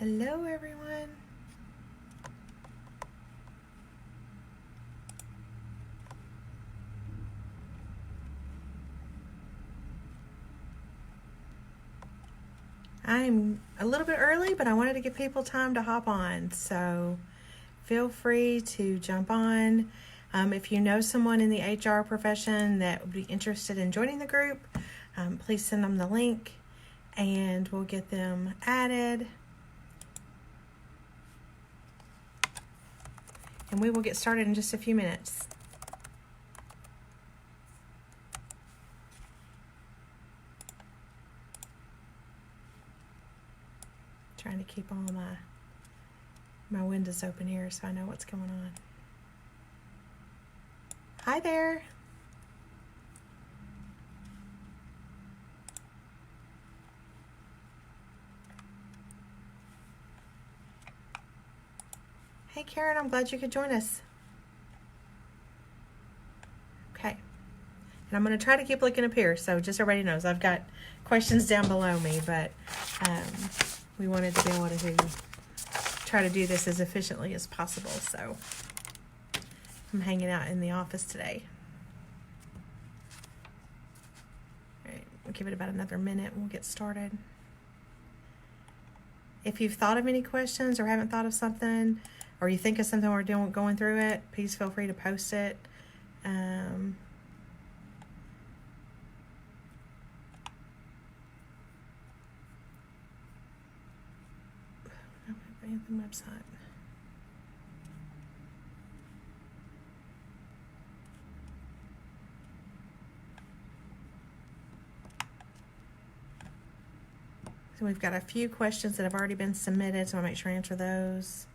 Hello, everyone. I'm a little bit early, but I wanted to give people time to hop on, so feel free to jump on. If you know someone in the HR profession that would be interested in joining the group, please send them the link and we'll get them added. And we will get started in just a few minutes. Trying to keep all my windows open here so I know what's going on. Hi there. Hey Karen, I'm glad you could join us. Okay. And I'm going to try to keep looking up here, so just everybody knows I've got questions down below me, but we wanted to be able to try to do this as efficiently as possible, so I'm hanging out in the office today. All right, we'll give it about another minute and we'll get started. If you've thought of any questions or haven't thought of something, or you think of something we're going through it, please feel free to post it. The website. So we've got a few questions that have already been submitted, so I'll make sure I answer those.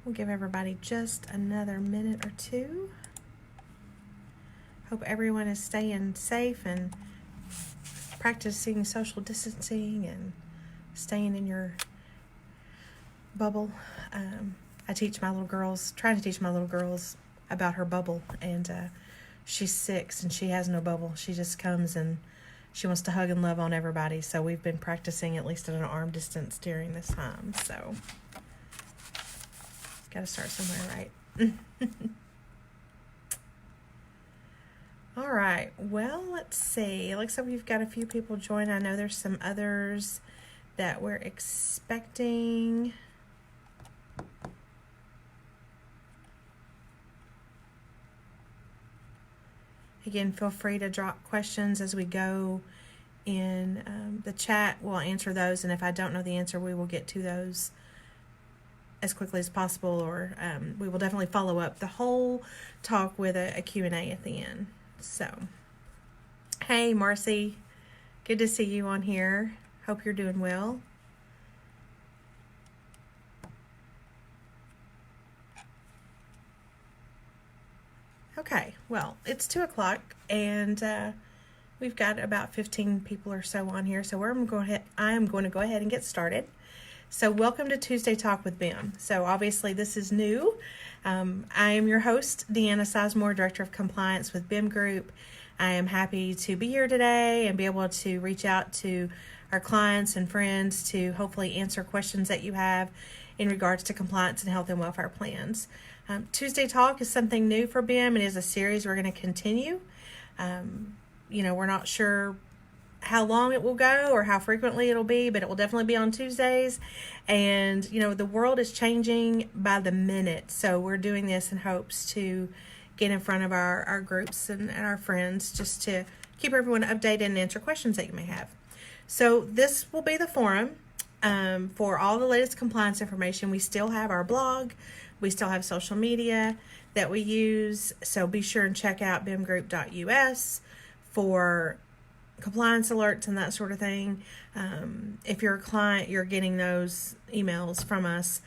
We'll give everybody just another minute or two. Hope everyone is staying safe and practicing social distancing and staying in your bubble. I teach my little girls, trying to teach my little girls about her bubble, and she's 6 and she has no bubble. She just comes and she wants to hug and love on everybody. So we've been practicing at least at an arm distance during this time. So got to start somewhere, right? All right, well, let's see. It looks like we've got a few people join. I know there's some others that we're expecting. Again, feel free to drop questions as we go in the chat. We'll answer those, and if I don't know the answer, we will get to those as quickly as possible, or we will definitely follow up the whole talk with a Q&A at the end. So, hey Marcy, good to see you on here. Hope you're doing well. Okay, well, it's 2 o'clock and we've got about 15 people or so on here, so I am going to go ahead and get started. So welcome to Tuesday Talk with BIM. So obviously this is new. I am your host, Deanna Sizemore, Director of Compliance with BIM Group. I am happy to be here today and be able to reach out to our clients and friends to hopefully answer questions that you have in regards to compliance and health and welfare plans. Tuesday Talk is something new for BIM. It is a series we're going to continue. We're not sure how long it will go or how frequently it'll be, but it will definitely be on Tuesdays. And, the world is changing by the minute. So we're doing this in hopes to get in front of our groups and our friends, just to keep everyone updated and answer questions that you may have. So this will be the forum for all the latest compliance information. We still have our blog. We still have social media that we use. So be sure and check out bimgroup.us for compliance alerts and that sort of thing. If you're a client, you're getting those emails from us.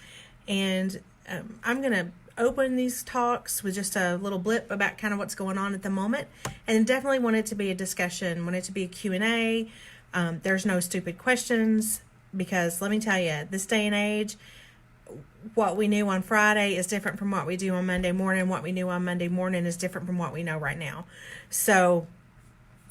And I'm going to open these talks with just a little blip about kind of what's going on at the moment. And definitely want it to be a discussion, want it to be a Q&A. There's no stupid questions, because let me tell you, this day and age, what we knew on Friday is different from what we do on Monday morning. What we knew on Monday morning is different from what we know right now. So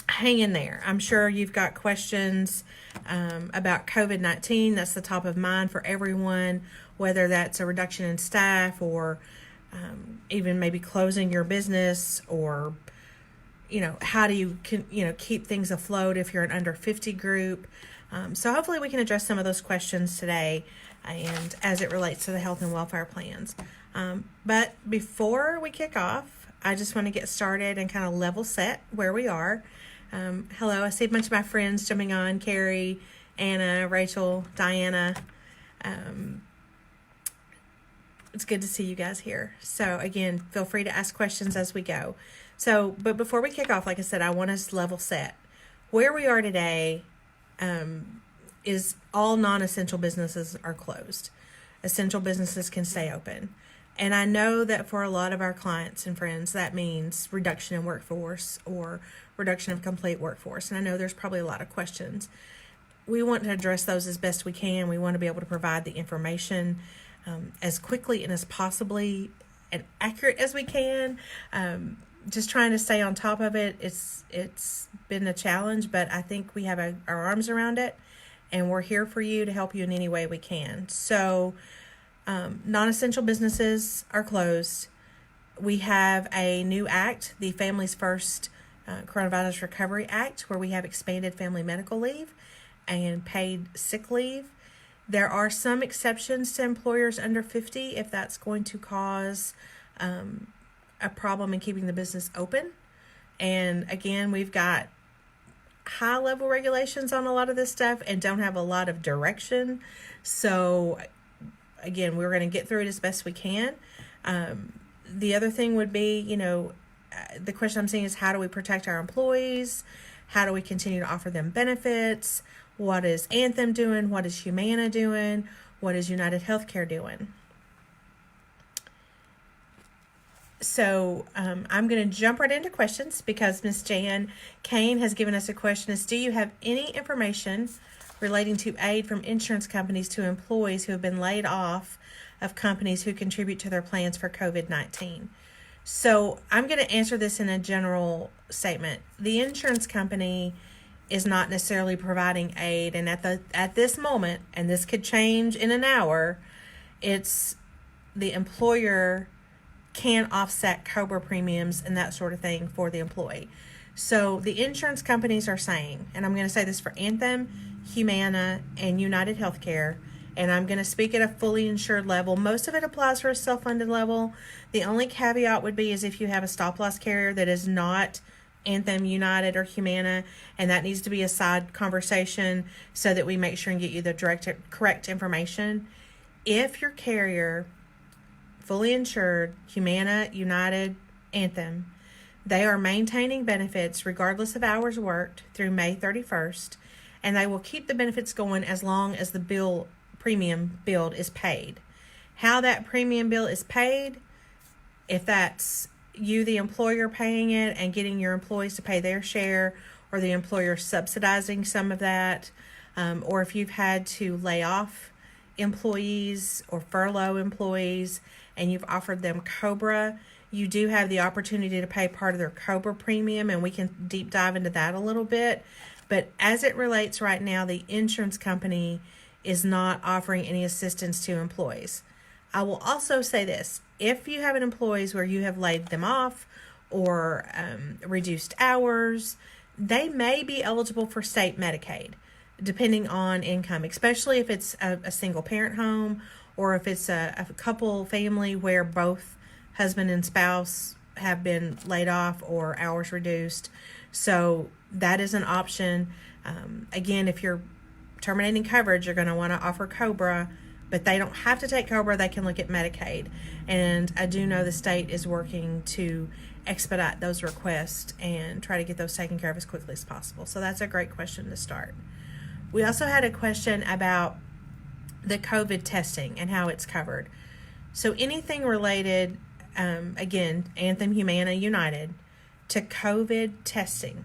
hang in there. I'm sure you've got questions about COVID-19. That's the top of mind for everyone, whether that's a reduction in staff or even maybe closing your business, or how do you keep things afloat if you're an under 50 group. So hopefully we can address some of those questions today, and as it relates to the health and welfare plans. But before we kick off, I just want to get started and kind of level set where we are. Hello, I see a bunch of my friends jumping on: Carrie, Anna, Rachel, Deanna. It's good to see you guys here. So again, feel free to ask questions as we go. But before we kick off, like I said, I want us to level set. Where we are today is all non-essential businesses are closed. Essential businesses can stay open. And I know that for a lot of our clients and friends, that means reduction in workforce or reduction of complete workforce. And I know there's probably a lot of questions. We want to address those as best we can. We want to be able to provide the information as quickly and as possibly and accurate as we can. Just trying to stay on top of it. It's been a challenge, but I think we have our arms around it, and we're here for you to help you in any way we can. So non-essential businesses are closed. We have a new act, the Families First Coronavirus Recovery Act, where we have expanded family medical leave and paid sick leave. There are some exceptions to employers under 50 if that's going to cause a problem in keeping the business open. And again, we've got high level regulations on a lot of this stuff and don't have a lot of direction. So again, we're going to get through it as best we can. The other thing would be, the question I'm seeing is, how do we protect our employees? How do we continue to offer them benefits? What is Anthem doing? What is Humana doing? What is United Healthcare doing? So I'm going to jump right into questions because Miss Jan Kane has given us a question. Do you have any information relating to aid from insurance companies to employees who have been laid off of companies who contribute to their plans for COVID-19? So I'm going to answer this in a general statement. The insurance company is not necessarily providing aid, and at this moment, and this could change in an hour, it's the employer can offset COBRA premiums and that sort of thing for the employee. So the insurance companies are saying, and I'm going to say this for Anthem, Humana, and United Healthcare, and I'm going to speak at a fully insured level. Most of it applies for a self-funded level. The only caveat would be is if you have a stop-loss carrier that is not Anthem, United, or Humana, and that needs to be a side conversation so that we make sure and get you the correct information. If your carrier, fully insured, Humana, United, Anthem, they are maintaining benefits regardless of hours worked through May 31st, and they will keep the benefits going as long as the premium billed is paid. How that premium bill is paid, if that's you, the employer, paying it and getting your employees to pay their share, or the employer subsidizing some of that, or if you've had to lay off employees or furlough employees and you've offered them COBRA, you do have the opportunity to pay part of their COBRA premium, and we can deep dive into that a little bit. But as it relates right now, the insurance company is not offering any assistance to employees. I will also say this: if you have an employees where you have laid them off or reduced hours, they may be eligible for state Medicaid, depending on income, especially if it's a single parent home, or if it's a couple family where both husband and spouse have been laid off or hours reduced. So that is an option. Again, if you're terminating coverage, you're going to want to offer COBRA, but they don't have to take COBRA. They can look at Medicaid. And I do know the state is working to expedite those requests and try to get those taken care of as quickly as possible. So that's a great question to start. We also had a question about the COVID testing and how it's covered. So anything related, again, Anthem, Humana, United, to COVID testing,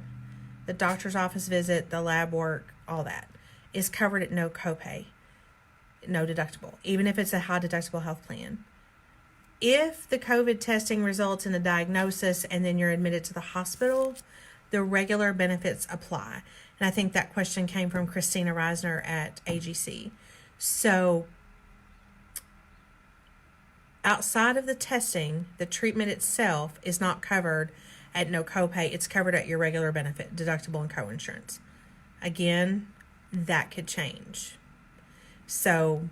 the doctor's office visit, the lab work, all that, is covered at no copay. no deductible, even if it's a high deductible health plan. If the COVID testing results in a diagnosis and then you're admitted to the hospital, the regular benefits apply. And I think that question came from Christina Reisner at AGC. So outside of the testing, the treatment itself is not covered at no copay. It's covered at your regular benefit, deductible and coinsurance. Again, that could change. So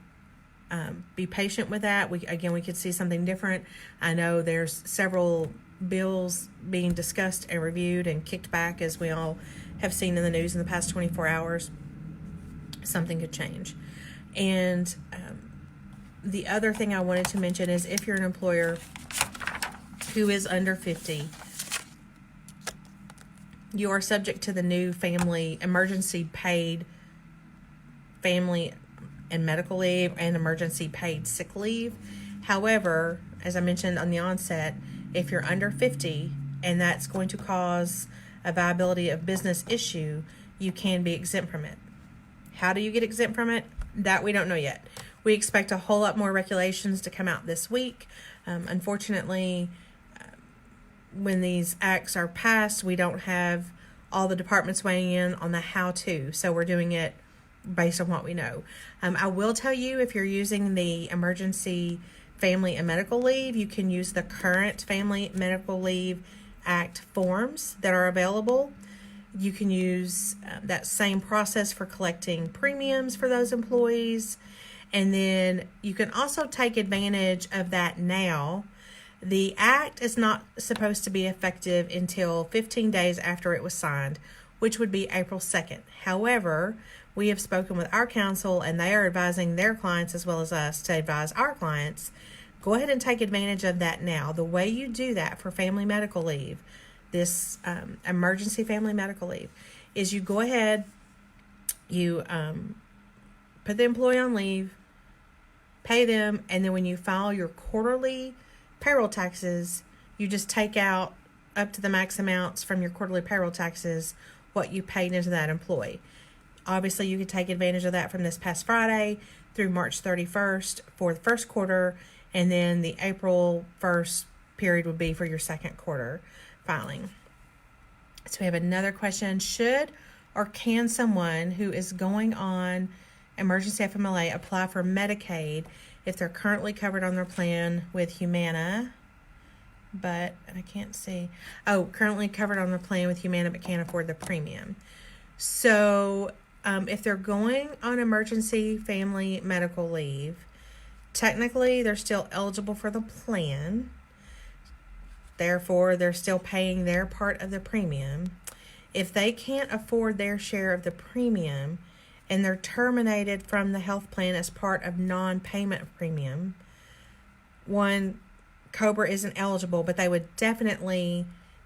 be patient with that. We could see something different. I know there's several bills being discussed and reviewed and kicked back, as we all have seen in the news in the past 24 hours. Something could change. And the other thing I wanted to mention is if you're an employer who is under 50, you are subject to the new emergency paid family and medical leave and emergency paid sick leave. However, as I mentioned on the onset, if you're under 50 and that's going to cause a viability of business issue, you can be exempt from it. How do you get exempt from it? That we don't know yet. We expect a whole lot more regulations to come out this week. Unfortunately, when these acts are passed, we don't have all the departments weighing in on the how-to. So we're doing it based on what we know. I will tell you, if you're using the emergency family and medical leave, you can use the current Family Medical Leave Act forms that are available. You can use that same process for collecting premiums for those employees. And then you can also take advantage of that now. The act is not supposed to be effective until 15 days after it was signed, which would be April 2nd. However, we have spoken with our counsel and they are advising their clients as well as us to advise our clients. Go ahead and take advantage of that now. The way you do that for family medical leave, this emergency family medical leave, is you go ahead, you put the employee on leave, pay them, and then when you file your quarterly payroll taxes, you just take out up to the max amounts from your quarterly payroll taxes what you paid into that employee. Obviously, you could take advantage of that from this past Friday through March 31st for the first quarter, and then the April 1st period would be for your second quarter filing. So we have another question. Should or can someone who is going on emergency FMLA apply for Medicaid if they're currently covered on their plan with Humana, but I can't see. Currently covered on their plan with Humana but can't afford the premium. So if they're going on emergency family medical leave, technically they're still eligible for the plan. Therefore, they're still paying their part of the premium. If they can't afford their share of the premium and they're terminated from the health plan as part of non-payment of premium, COBRA isn't eligible, but they would definitely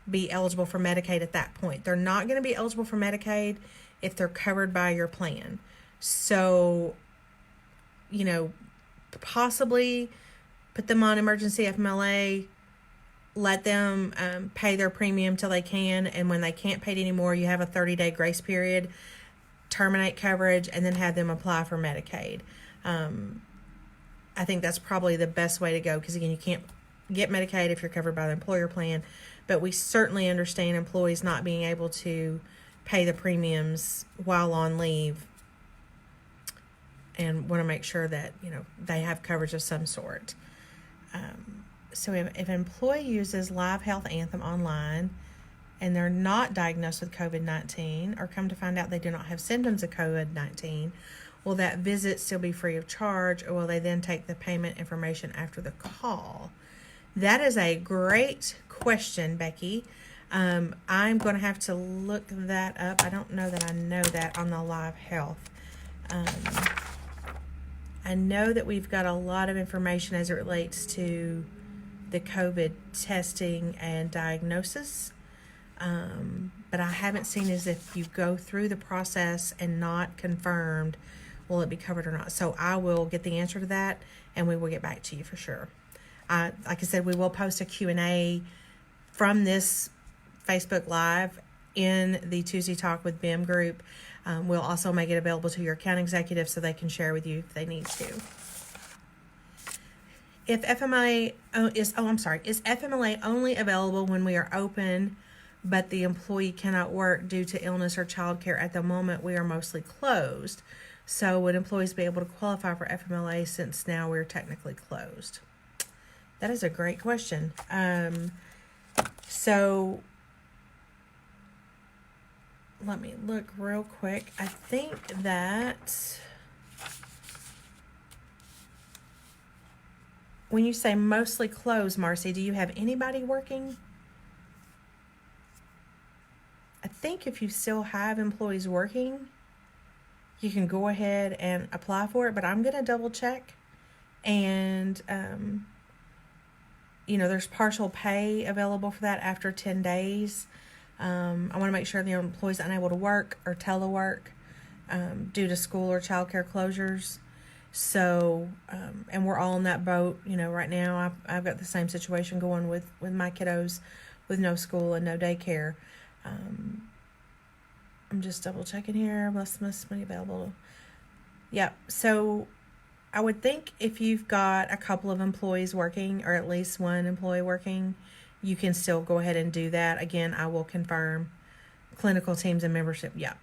be eligible for Medicaid at that point. They're not going to be eligible for Medicaid if they're covered by your plan. So, possibly put them on emergency FMLA, let them pay their premium till they can, and when they can't pay it anymore, you have a 30-day grace period, terminate coverage, and then have them apply for Medicaid. I think that's probably the best way to go, because again, you can't get Medicaid if you're covered by the employer plan, but we certainly understand employees not being able to pay the premiums while on leave, and want to make sure that they have coverage of some sort. So if an employee uses Live Health Anthem online and they're not diagnosed with COVID-19, or come to find out they do not have symptoms of COVID-19, will that visit still be free of charge, or will they then take the payment information after the call? That is a great question, Becky. I'm going to have to look that up. I don't know that I know that on the Live Health. I know that we've got a lot of information as it relates to the COVID testing and diagnosis, but I haven't seen as if you go through the process and not confirmed, will it be covered or not. So I will get the answer to that, and we will get back to you for sure. Like I said, we will post a Q&A from this Facebook Live in the Tuesday Talk with BIM group. We'll also make it available to your account executive so they can share with you if they need to. If FMLA is FMLA only available when we are open, but the employee cannot work due to illness or childcare? At the moment, we are mostly closed. So would employees be able to qualify for FMLA since now we're technically closed? That is a great question. So let me look real quick. I think that when you say mostly closed, Marcy, do you have anybody working? I think if you still have employees working, you can go ahead and apply for it, but I'm going to double check. And, there's partial pay available for that after 10 days. I want to make sure the employee's unable to work or telework due to school or childcare closures. So, and we're all in that boat, right now. I've got the same situation going with my kiddos with no school and no daycare. I'm just double checking here. Must be available. Yep. So I would think if you've got a couple of employees working, or at least one employee working, you can still go ahead and do that. Again, I will confirm clinical teams and membership. Yep.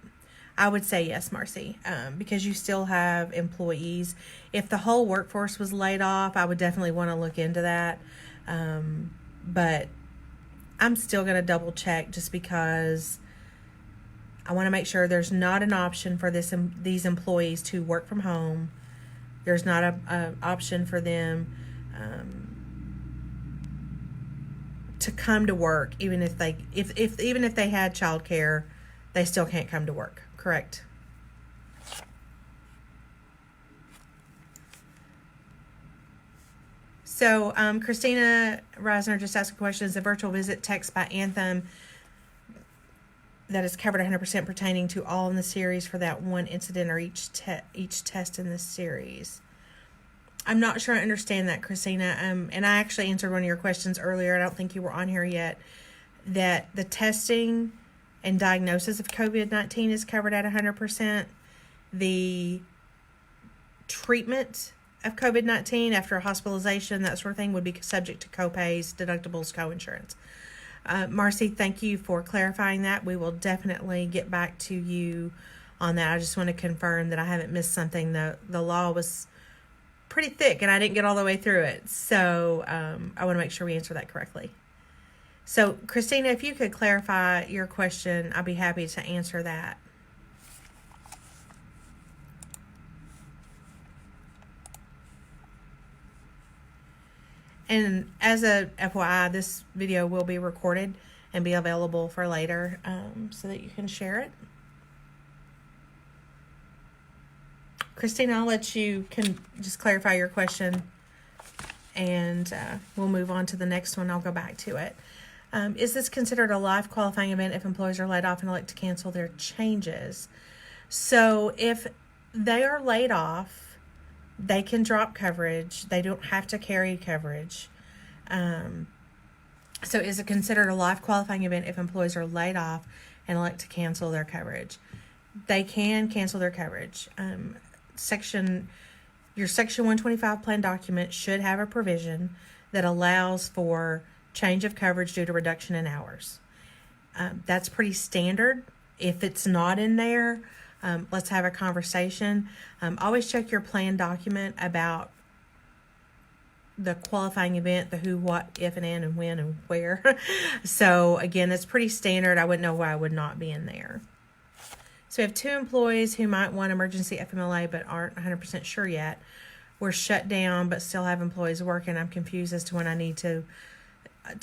I would say yes, Marcy, because you still have employees. If the whole workforce was laid off, I would definitely want to look into that. But I'm still going to double check just because I want to make sure there's not an option for these employees to work from home. There's not an option for them to come to work, even if they had childcare, they still can't come to work. Correct. So Christina Reisner just asked a question. Is a virtual visit text by Anthem that is covered 100% pertaining to all in the series for that one incident or each test in this series? I'm not sure I understand that, Christina. And I actually answered one of your questions earlier. I don't think you were on here yet. That the testing and diagnosis of COVID-19 is covered at 100%. The treatment of COVID-19 after hospitalization, that sort of thing, would be subject to copays, deductibles, coinsurance. Marcy, thank you for clarifying that. We will definitely get back to you on that. I just want to confirm that I haven't missed something. The law was pretty thick and I didn't get all the way through it. So I want to make sure we answer that correctly. So, Christina, if you could clarify your question, I'd be happy to answer that. And as a FYI, this video will be recorded and be available for later so that you can share it. Christina, I'll let you can just clarify your question and we'll move on to the next one. I'll go back to it. Is this considered a live qualifying event if employees are laid off and elect to cancel their changes? So if they are laid off, they can drop coverage. They don't have to carry coverage. So is it considered a live qualifying event if employees are laid off and elect to cancel their coverage? They can cancel their coverage. Your Section 125 plan document should have a provision that allows for change of coverage due to reduction in hours. That's pretty standard. If it's not in there, let's have a conversation. Always check your plan document about the qualifying event, the who, what, if, and when, and where. So again, it's pretty standard. I wouldn't know why I would not be in there. So we have 2 employees who might want emergency FMLA but aren't 100% sure yet. We're shut down but still have employees working. I'm confused as to when I need to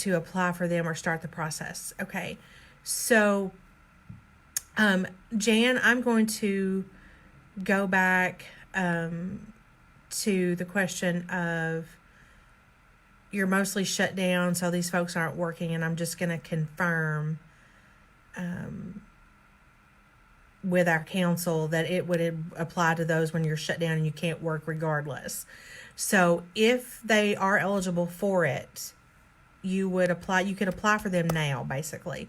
apply for them or start the process. Okay, so Jan, I'm going to go back to the question of you're mostly shut down, so these folks aren't working, and I'm just going to confirm with our council that it would apply to those when you're shut down and you can't work regardless. So if they are eligible for it, you could apply for them now, basically.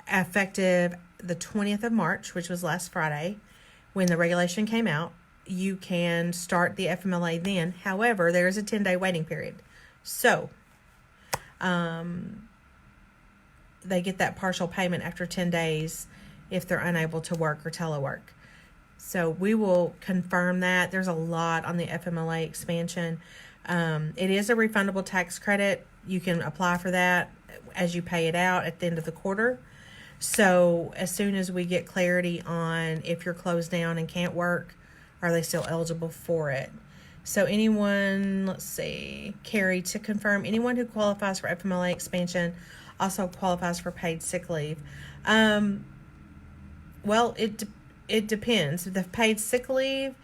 effective the 20th of March, which was last Friday, when the regulation came out. You can start the FMLA then. However, there is a 10-day waiting period. So, they get that partial payment after 10 days if they're unable to work or telework. So we will confirm that. There's a lot on the FMLA expansion. It is a refundable tax credit. You can apply for that as you pay it out at the end of the quarter. So as soon as we get clarity on if you're closed down and can't work, are they still eligible for it? So anyone, let's see, Carrie, to confirm, anyone who qualifies for FMLA expansion also qualifies for paid sick leave. Well, it depends. The paid sick leave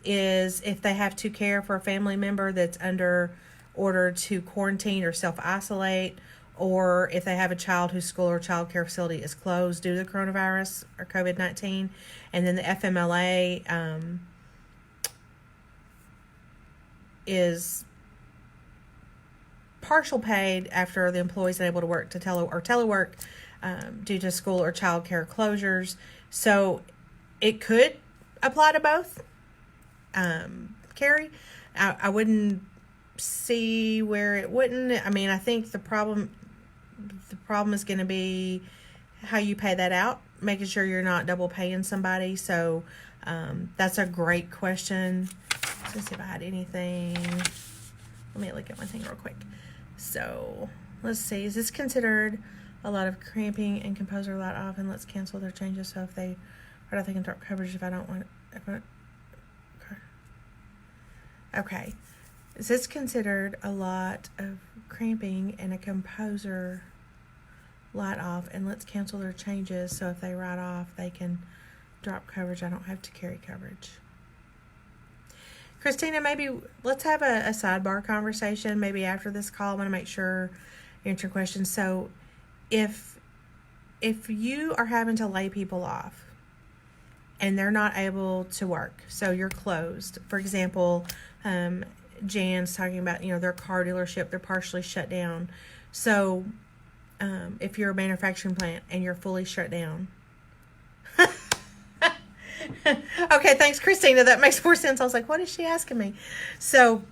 is if they have to care for a family member that's under order to quarantine or self-isolate, or if they have a child whose school or child care facility is closed due to the coronavirus or COVID-19. And then the FMLA is partial paid after the employee is able to work to telework due to school or child care closures. So it could apply to both. Carrie, I wouldn't see where it wouldn't. I mean, I think the problem is going to be how you pay that out, making sure you're not double paying somebody. So that's a great question. Let's see if I had anything. Let me look at my thing real quick. So let's see. Is this considered a lot of cramping and composer a lot off? And let's cancel their changes. So if they are, they can drop coverage if I don't want it. Okay. Is this considered a lot of cramping and a composer light off? And let's cancel their changes. So if they write off, they can drop coverage. I don't have to carry coverage. Christina, maybe let's have a sidebar conversation maybe after this call. I want to make sure you answer questions. So if you are having to lay people off and they're not able to work, so you're closed. For example, Jan's talking about, their car dealership, they're partially shut down. So if you're a manufacturing plant and you're fully shut down. Okay, thanks, Christina. That makes more sense. I was like, what is she asking me? So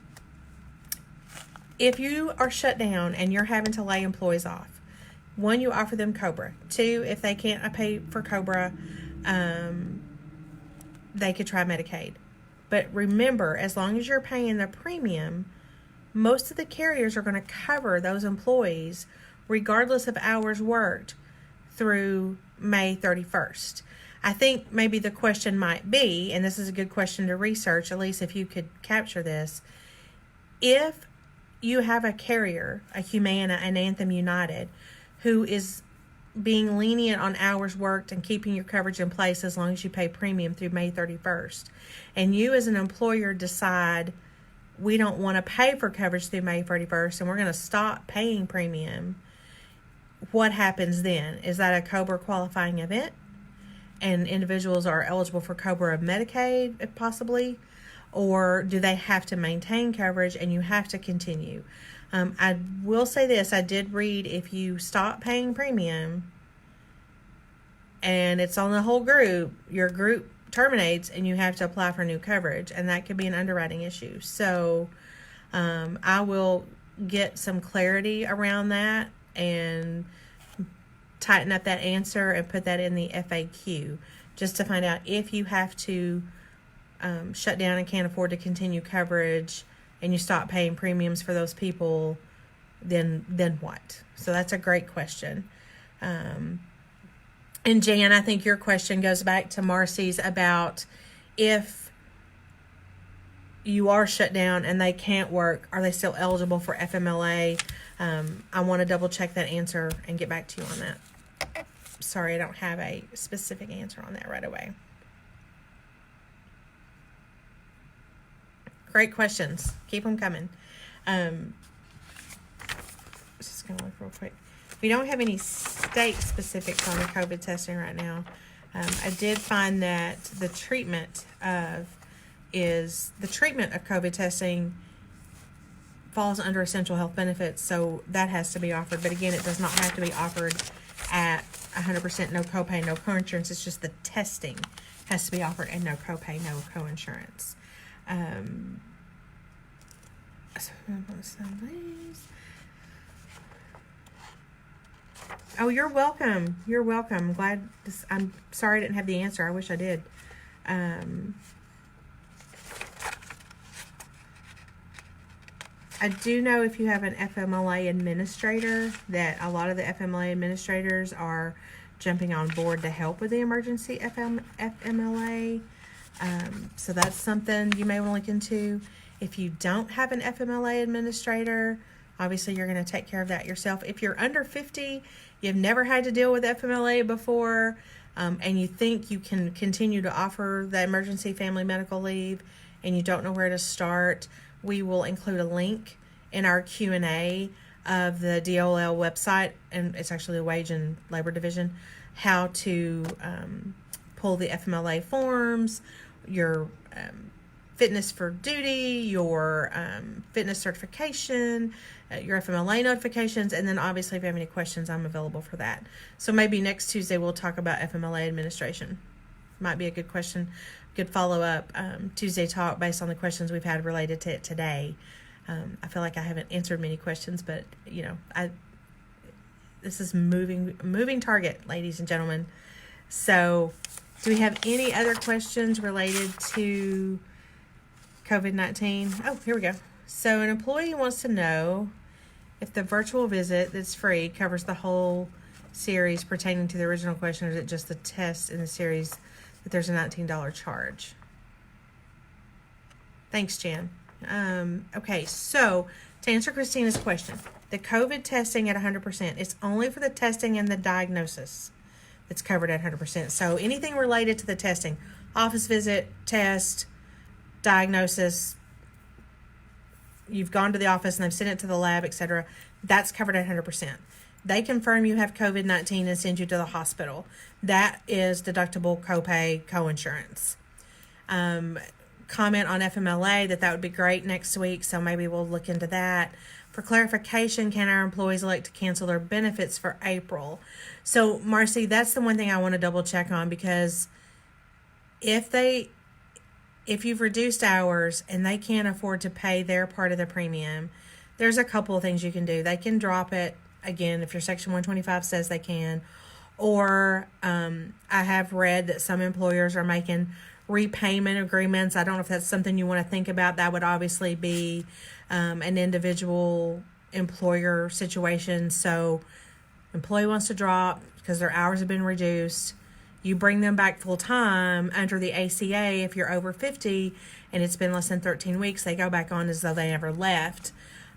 if you are shut down and you're having to lay employees off, one, you offer them COBRA. Two, if they can't pay for COBRA, they could try Medicaid. But remember, as long as you're paying the premium, most of the carriers are going to cover those employees regardless of hours worked through May 31st. I think maybe the question might be, and this is a good question to research, at least if you could capture this, if you have a carrier, a Humana, an Anthem United, who is being lenient on hours worked and keeping your coverage in place as long as you pay premium through May 31st, and you as an employer decide we don't want to pay for coverage through May 31st and we're going to stop paying premium, what happens then? Is that a COBRA qualifying event? And individuals are eligible for COBRA Medicaid, possibly? Or do they have to maintain coverage and you have to continue? I will say this. I did read if you stop paying premium and it's on the whole group, your group terminates and you have to apply for new coverage. And that could be an underwriting issue. So I will get some clarity around that and tighten up that answer and put that in the FAQ just to find out if you have to shut down and can't afford to continue coverage and you stop paying premiums for those people, then what? So that's a great question. And Jan, I think your question goes back to Marcy's about if you are shut down and they can't work, are they still eligible for FMLA? I want to double check that answer and get back to you on that. Sorry, I don't have a specific answer on that right away. Great questions. Keep them coming. Just going to look real quick. We don't have any state specifics on the COVID testing right now. I did find that the treatment of COVID testing falls under essential health benefits, so that has to be offered. But again, it does not have to be offered at 100% 100%, no copay, no coinsurance. It's just the testing has to be offered and no copay, no coinsurance. Oh, you're welcome. You're welcome. I'm sorry I didn't have the answer. I wish I did. I do know if you have an FMLA administrator that a lot of the FMLA administrators are jumping on board to help with the emergency FMLA. So that's something you may want to look into. If you don't have an FMLA administrator, obviously you're going to take care of that yourself. If you're under 50, you've never had to deal with FMLA before, and you think you can continue to offer the emergency family medical leave and you don't know where to start, we will include a link in our Q&A of the DOL website, and it's actually the Wage and Labor Division, how to pull the FMLA forms, your fitness for duty, your fitness certification, your FMLA notifications, and then obviously if you have any questions, I'm available for that. So maybe next Tuesday we'll talk about FMLA administration. Might be a good question, good follow-up Tuesday talk based on the questions we've had related to it today. I feel like I haven't answered many questions, but you know, this is moving target, ladies and gentlemen. So do we have any other questions related to COVID-19? Oh, here we go. So an employee wants to know if the virtual visit that's free covers the whole series pertaining to the original question, or is it just the test in the series that there's a $19 charge? Thanks, Jan. Okay, so to answer Christina's question, the COVID testing at 100%, it's only for the testing and the diagnosis that's covered at 100%. So anything related to the testing, office visit, test, diagnosis, you've gone to the office and they've sent it to the lab, etc., that's covered at 100%. They confirm you have COVID-19 and send you to the hospital. That is deductible, copay, coinsurance. Comment on FMLA that would be great next week, so maybe we'll look into that. For clarification, can our employees elect to cancel their benefits for April? So, Marcy, that's the one thing I want to double check on, because if you've reduced hours and they can't afford to pay their part of the premium, there's a couple of things you can do. They can drop it, again, if your Section 125 says they can, or I have read that some employers are making repayment agreements. I don't know if that's something you want to think about. That would obviously be an individual employer situation. So employee wants to drop because their hours have been reduced. You bring them back full time under the ACA. If you're over 50 and it's been less than 13 weeks, they go back on as though they never left.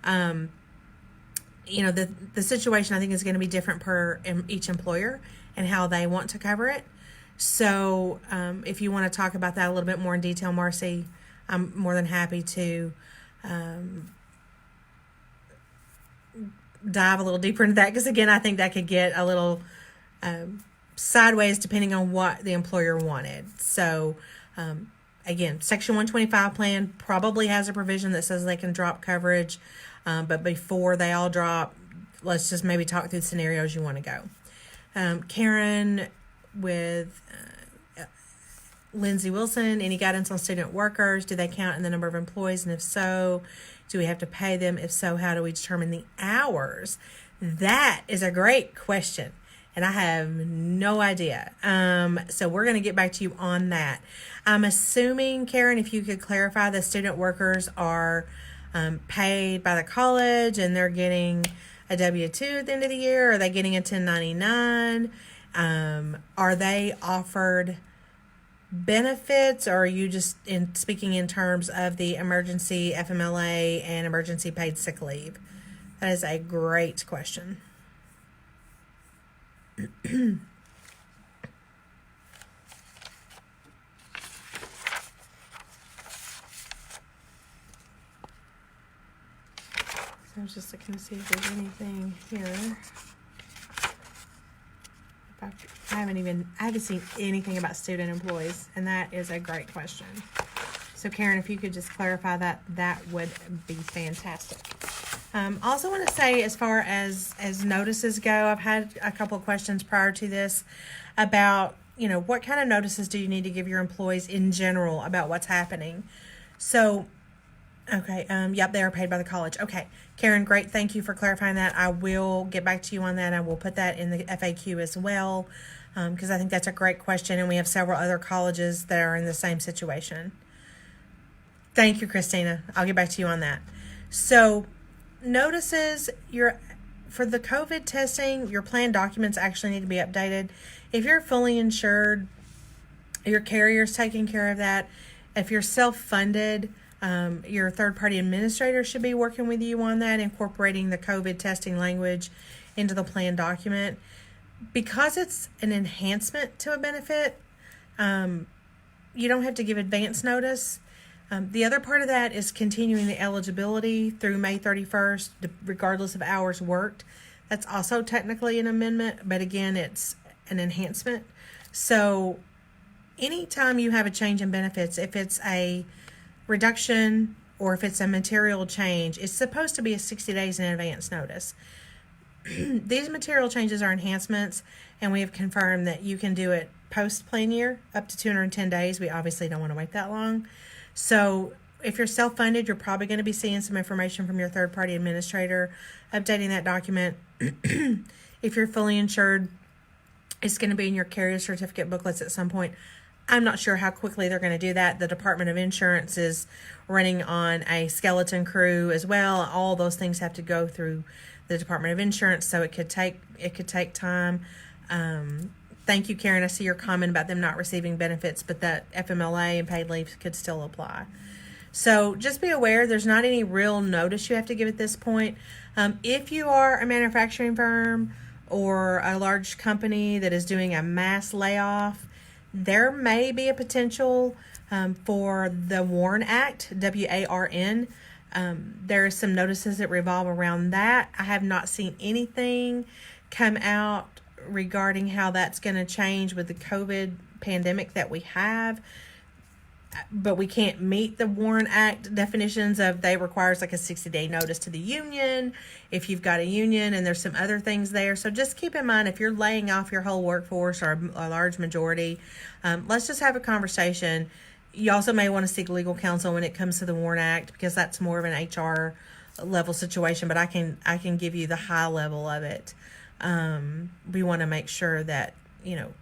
You know, the situation I think is going to be different per each employer and how they want to cover it. So if you want to talk about that a little bit more in detail, Marcy, I'm more than happy to dive a little deeper into that, because again, I think that could get a little sideways depending on what the employer wanted. So again, Section 125 plan probably has a provision that says they can drop coverage, but before they all drop, let's just maybe talk through the scenarios you want to go. Karen with Lindsay Wilson, any guidance on student workers? Do they count in the number of employees? And if so, do we have to pay them? If so, how do we determine the hours? That is a great question, and I have no idea. So we're going to get back to you on that. I'm assuming, Karen, if you could clarify, the student workers are paid by the college and they're getting a W-2 at the end of the year. Are they getting a 1099? Are they offered benefits, or are you just speaking in terms of the emergency FMLA and emergency paid sick leave? That is a great question. So I was just looking to see if there's anything here. I haven't seen anything about student employees, and that is a great question. So Karen, if you could just clarify that, that would be fantastic. Also want to say, as far as notices go, I've had a couple of questions prior to this about, what kind of notices do you need to give your employees in general about what's happening. So, okay, yep, they are paid by the college. Okay, Karen, great, thank you for clarifying that. I will get back to you on that. I will put that in the FAQ as well, because I think that's a great question, and we have several other colleges that are in the same situation. Thank you, Christina. I'll get back to you on that. So, notices, for the COVID testing, your plan documents actually need to be updated. If you're fully insured, your carrier's taking care of that. If you're self-funded, your third-party administrator should be working with you on that, incorporating the COVID testing language into the plan document. Because it's an enhancement to a benefit, you don't have to give advance notice. The other part of that is continuing the eligibility through May 31st, regardless of hours worked. That's also technically an amendment, but again, it's an enhancement. So anytime you have a change in benefits, if it's a reduction or if it's a material change, it's supposed to be a 60 days in advance notice. These material changes are enhancements, and we have confirmed that you can do it post-plan year, up to 210 days. We obviously don't want to wait that long. So if you're self-funded, you're probably going to be seeing some information from your third-party administrator, updating that document. If you're fully insured, it's going to be in your carrier certificate booklets at some point. I'm not sure how quickly they're going to do that. The Department of Insurance is running on a skeleton crew as well. All those things have to go through the Department of Insurance, so it could take time. Thank you, Karen. I see your comment about them not receiving benefits, but that FMLA and paid leave could still apply. So just be aware, there's not any real notice you have to give at this point. If you are a manufacturing firm or a large company that is doing a mass layoff, there may be a potential for the WARN Act, WARN. There are some notices that revolve around that. I have not seen anything come out regarding how that's going to change with the COVID pandemic that we have, but we can't meet the WARN Act definitions of they requires like a 60-day notice to the union if you've got a union, and there's some other things there. So just keep in mind, if you're laying off your whole workforce or a large majority, let's just have a conversation. You also may want to seek legal counsel when it comes to the WARN Act, because that's more of an HR level situation, but I can give you the high level of it. We want to make sure that,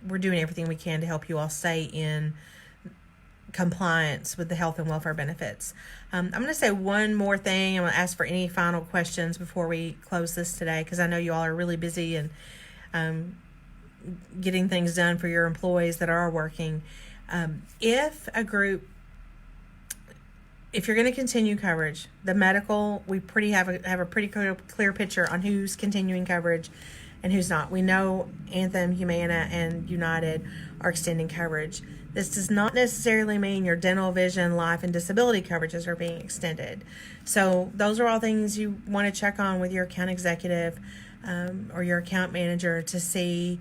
we're doing everything we can to help you all stay in compliance with the health and welfare benefits. I'm going to say one more thing. I'm going to ask for any final questions before we close this today, because I know you all are really busy and getting things done for your employees that are working. If you're going to continue coverage, the medical, we have a pretty clear picture on who's continuing coverage and who's not. We know Anthem, Humana, and United are extending coverage. This does not necessarily mean your dental, vision, life, and disability coverages are being extended. So those are all things you want to check on with your account executive or your account manager to see,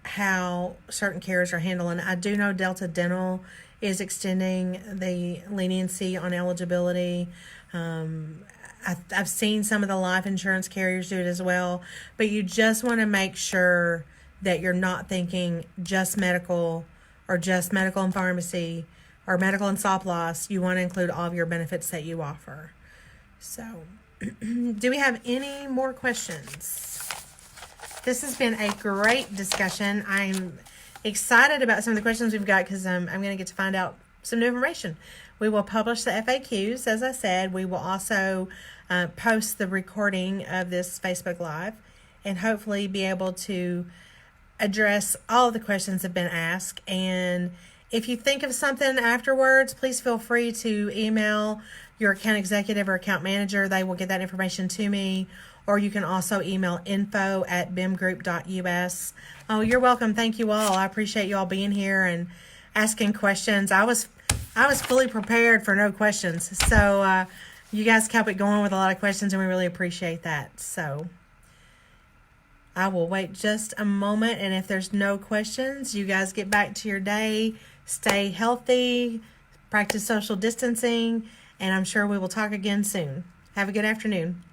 how certain carriers are handling. I do know Delta Dental is extending the leniency on eligibility. I've seen some of the life insurance carriers do it as well, but you just want to make sure that you're not thinking just medical or just medical and pharmacy or medical and stop loss. You want to include all of your benefits that you offer. So, do we have any more questions? This has been a great discussion. I'm excited about some of the questions we've got, because I'm going to get to find out some new information. We will publish the FAQs, as I said. We will also post the recording of this Facebook Live and hopefully be able to address all of the questions that have been asked. And if you think of something afterwards, please feel free to email your account executive or account manager. They will get that information to me. Or you can also email info@bimgroup.us. Oh, you're welcome. Thank you all. I appreciate you all being here and asking questions. I was fully prepared for no questions. So you guys kept it going with a lot of questions, and we really appreciate that. So I will wait just a moment, and if there's no questions, you guys get back to your day. Stay healthy, practice social distancing, and I'm sure we will talk again soon. Have a good afternoon.